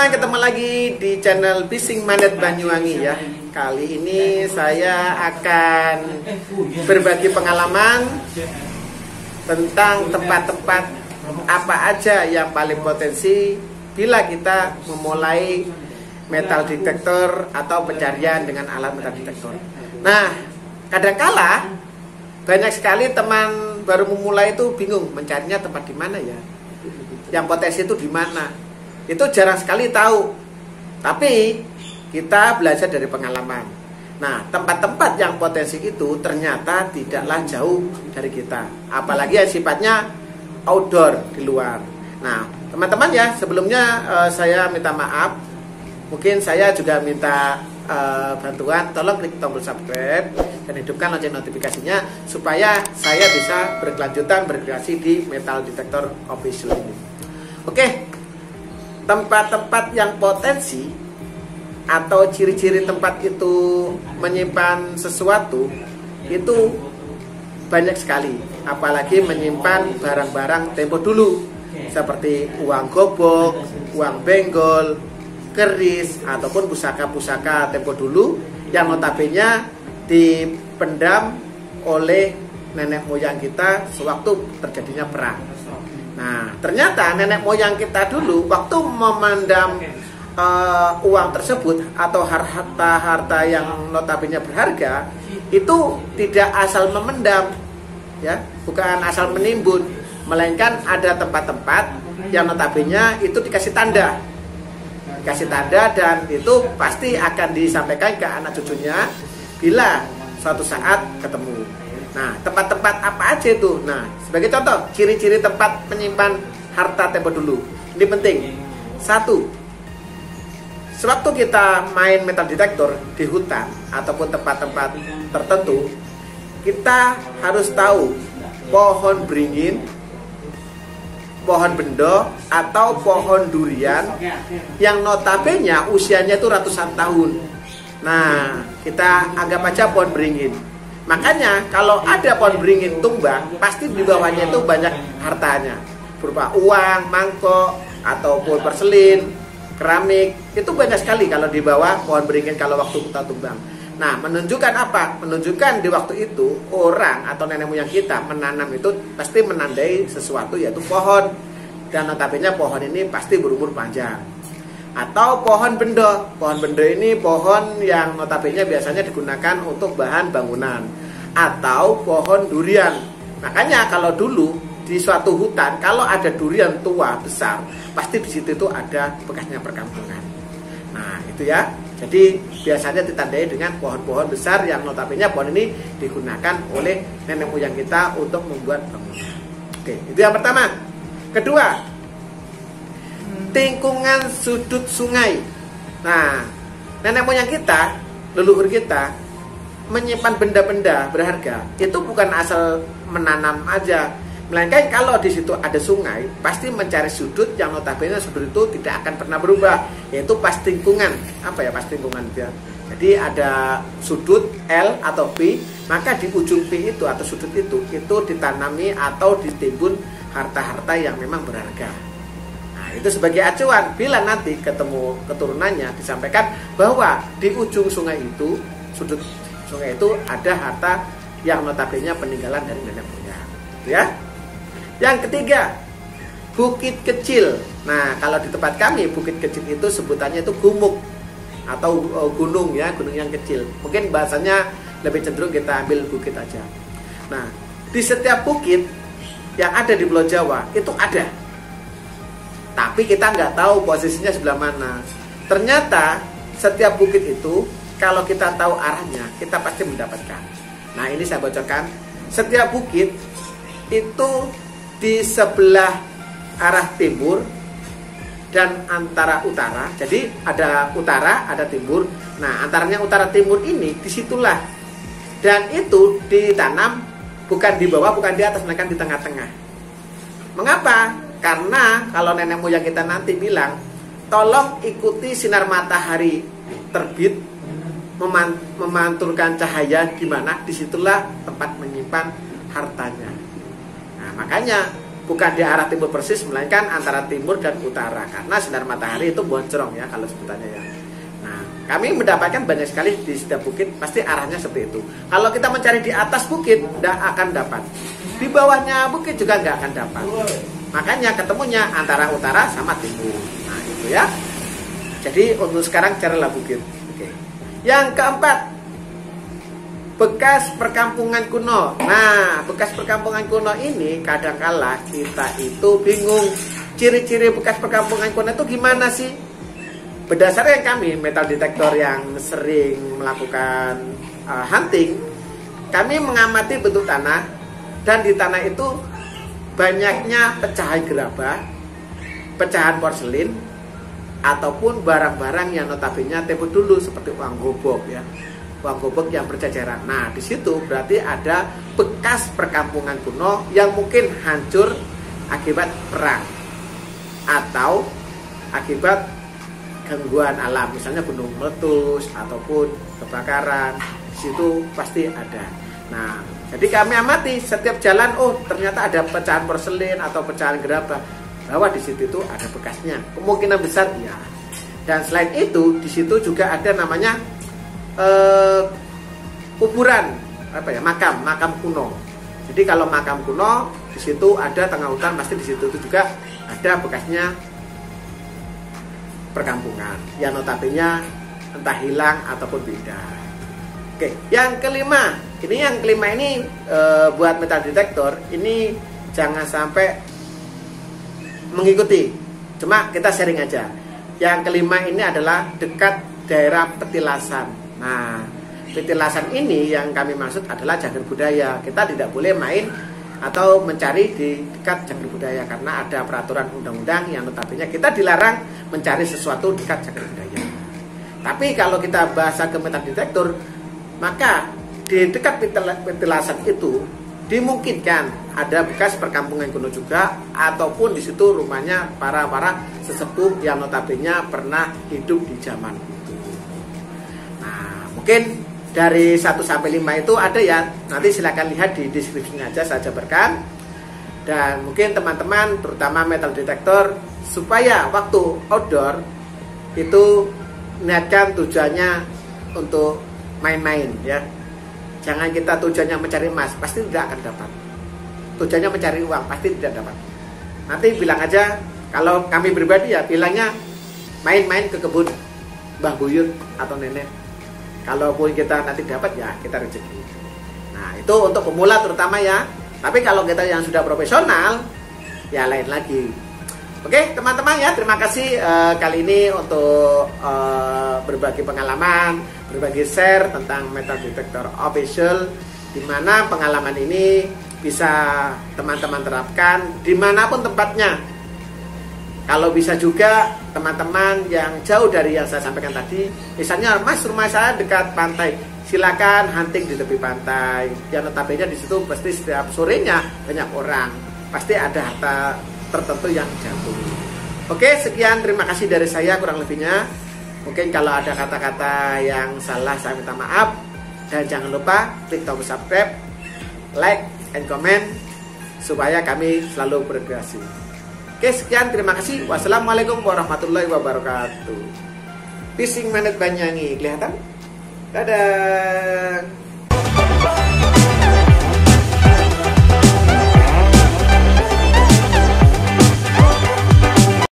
teman-teman, ketemu lagi di channel Fishing Mandet Banyuwangi ya. Kali ini saya akan berbagi pengalaman tentang tempat-tempat apa aja yang paling potensi bila kita memulai metal detector atau pencarian dengan alat metal detector. Nah, kadangkala banyak sekali teman baru memulai itu bingung mencarinya tempat di mana ya. Yang potensi itu di mana? Itu jarang sekali tahu. Tapi kita belajar dari pengalaman. Nah, tempat-tempat yang potensi itu ternyata tidaklah jauh dari kita. Apalagi yang sifatnya outdoor, di luar. Nah, teman-teman ya, sebelumnya saya minta maaf. Mungkin saya juga minta bantuan, tolong klik tombol subscribe dan hidupkan lonceng notifikasinya supaya saya bisa berkelanjutan berkreasi di metal detector official ini. Oke, tempat-tempat yang potensi atau ciri-ciri tempat itu menyimpan sesuatu itu banyak sekali, apalagi menyimpan barang-barang tempo dulu seperti uang gobok, uang benggol, keris, ataupun pusaka-pusaka tempo dulu yang notabene dipendam oleh nenek moyang kita sewaktu terjadinya perang. Nah, ternyata nenek moyang kita dulu waktu memendam uang tersebut atau harta-harta yang notabene berharga itu tidak asal memendam, ya, bukan asal menimbun, melainkan ada tempat-tempat yang notabene itu dikasih tanda, dan itu pasti akan disampaikan ke anak cucunya bila suatu saat ketemu. Nah, tempat-tempat apa aja itu? Nah, sebagai contoh, ciri-ciri tempat menyimpan harta tempo dulu. Ini penting. 1. Sewaktu kita main metal detector di hutan ataupun tempat-tempat tertentu, kita harus tahu pohon beringin, pohon bendo, atau pohon durian yang notabene usianya itu ratusan tahun. Nah, kita anggap aja pohon beringin. Makanya kalau ada pohon beringin tumbang, pasti di bawahnya itu banyak hartanya, berupa uang, mangkok, ataupun porselin, keramik. Itu banyak sekali kalau di bawah pohon beringin kalau waktu kita tumbang. Nah, menunjukkan apa? Menunjukkan di waktu itu orang atau nenek moyang kita menanam itu pasti menandai sesuatu, yaitu pohon. Dan notabene pohon ini pasti berumur panjang. Atau pohon bendo. Pohon bendo ini pohon yang notabene biasanya digunakan untuk bahan bangunan. Atau pohon durian. Makanya kalau dulu di suatu hutan kalau ada durian tua besar, pasti di situ itu ada bekasnya perkampungan. Nah, itu ya. Jadi biasanya ditandai dengan pohon-pohon besar yang notabene pohon ini digunakan oleh nenek moyang kita untuk membuat bangunan. Oke, itu yang pertama. Kedua, lingkungan sudut sungai. Nah, nenek moyang kita, leluhur kita menyimpan benda-benda berharga itu bukan asal menanam aja, melainkan kalau di situ ada sungai, pasti mencari sudut yang notabene sudut itu tidak akan pernah berubah, yaitu pas lingkungan. Apa ya pas lingkungan ya? Jadi ada sudut L atau P, maka di ujung P itu atau sudut itu ditanami atau ditimbun harta-harta yang memang berharga. Itu sebagai acuan bila nanti ketemu keturunannya disampaikan bahwa di ujung sungai itu, sudut sungai itu ada harta yang notabene peninggalan dari nenek moyang, ya. Yang ketiga, bukit kecil. Nah, kalau di tempat kami bukit kecil itu sebutannya itu gumuk atau gunung ya, gunung yang kecil. Mungkin bahasanya lebih cenderung kita ambil bukit aja. Nah, di setiap bukit yang ada di Pulau Jawa itu ada. Tapi kita nggak tahu posisinya sebelah mana. Ternyata setiap bukit itu kalau kita tahu arahnya, kita pasti mendapatkan. Nah, ini saya bocorkan. Setiap bukit itu di sebelah arah timur dan antara utara. Jadi ada utara, ada timur. Nah, antaranya utara timur ini disitulah. Dan itu ditanam bukan di bawah, bukan di atas, melainkan di tengah-tengah. Mengapa? Karena kalau nenek moyang kita nanti bilang, tolong ikuti sinar matahari terbit, memantulkan cahaya di mana, disitulah tempat menyimpan hartanya. Nah, makanya bukan di arah timur persis, melainkan antara timur dan utara, karena sinar matahari itu boncrong ya kalau sebutannya ya. Nah, kami mendapatkan banyak sekali di setiap bukit, pasti arahnya seperti itu. Kalau kita mencari di atas bukit, tidak akan dapat. Di bawahnya bukit juga nggak akan dapat. Makanya ketemunya antara utara sama timur. Nah, itu ya. Jadi untuk sekarang carilah bukit. Oke. Yang keempat, bekas perkampungan kuno. Nah, bekas perkampungan kuno ini kadangkala kita itu bingung. Ciri-ciri bekas perkampungan kuno itu gimana sih? Berdasarkan kami metal detektor yang sering melakukan hunting, kami mengamati bentuk tanah, dan di tanah itu banyaknya pecahan gerabah, pecahan porselin, ataupun barang-barang yang notabene tempo dulu seperti uang gobok ya. Uang gobok yang berjajaran. Nah, di situ berarti ada bekas perkampungan kuno yang mungkin hancur akibat perang atau akibat gangguan alam, misalnya gunung meletus ataupun kebakaran. Di situ pasti ada. Nah, jadi kami amati setiap jalan, oh ternyata ada pecahan porselin atau pecahan gerabah, bahwa di situ itu ada bekasnya. Kemungkinan besar ya. Dan selain itu, di situ juga ada namanya kuburan, makam kuno. Jadi kalau makam kuno di situ ada tengah hutan, pasti di situ juga ada bekasnya perkampungan yang notabene entah hilang ataupun beda. Oke, yang kelima ini buat metal detektor ini jangan sampai mengikuti, cuma kita sharing aja. Yang kelima ini adalah dekat daerah petilasan. Nah, petilasan ini yang kami maksud adalah cagar budaya. Kita tidak boleh main atau mencari di dekat cagar budaya, karena ada peraturan undang-undang yang notabene kita dilarang mencari sesuatu dekat cagar budaya. Tapi kalau kita bahasa ke metal detektor, maka di dekat petilasan itu dimungkinkan ada bekas perkampungan kuno juga, ataupun di situ rumahnya para sesepuh yang notabene pernah hidup di zaman itu. Nah, mungkin dari 1 sampai 5 itu ada ya. Nanti silakan lihat di deskripsinya aja, saya jabarkan. Dan mungkin teman-teman terutama metal detektor, supaya waktu outdoor itu niatkan tujuannya untuk main-main ya. Jangan kita tujuannya mencari emas, pasti tidak akan dapat. Tujuannya mencari uang, pasti tidak dapat. Nanti bilang aja, kalau kami pribadi ya bilangnya main-main ke kebun Mbah Buyut atau nenek. Kalaupun kita nanti dapat ya kita rezeki. Nah, itu untuk pemula terutama ya. Tapi kalau kita yang sudah profesional ya lain lagi. Oke teman-teman ya, terima kasih kali ini untuk berbagi pengalaman, berbagi share tentang metal detektor official, dimana pengalaman ini bisa teman-teman terapkan dimanapun tempatnya. Kalau bisa juga teman-teman yang jauh dari yang saya sampaikan tadi, misalnya Mas rumah saya dekat pantai, silakan hunting di tepi pantai. Yang notabene di situ pasti setiap sorenya banyak orang, pasti ada harta tertentu yang jatuh. Oke, sekian, terima kasih dari saya kurang lebihnya. Mungkin kalau ada kata-kata yang salah saya minta maaf, dan jangan lupa klik tombol subscribe, like, and comment supaya kami selalu berkreasi. Oke, sekian, terima kasih. Wassalamualaikum warahmatullahi wabarakatuh. Fishing Magnet Banyuwangi, kelihatan? Dadah.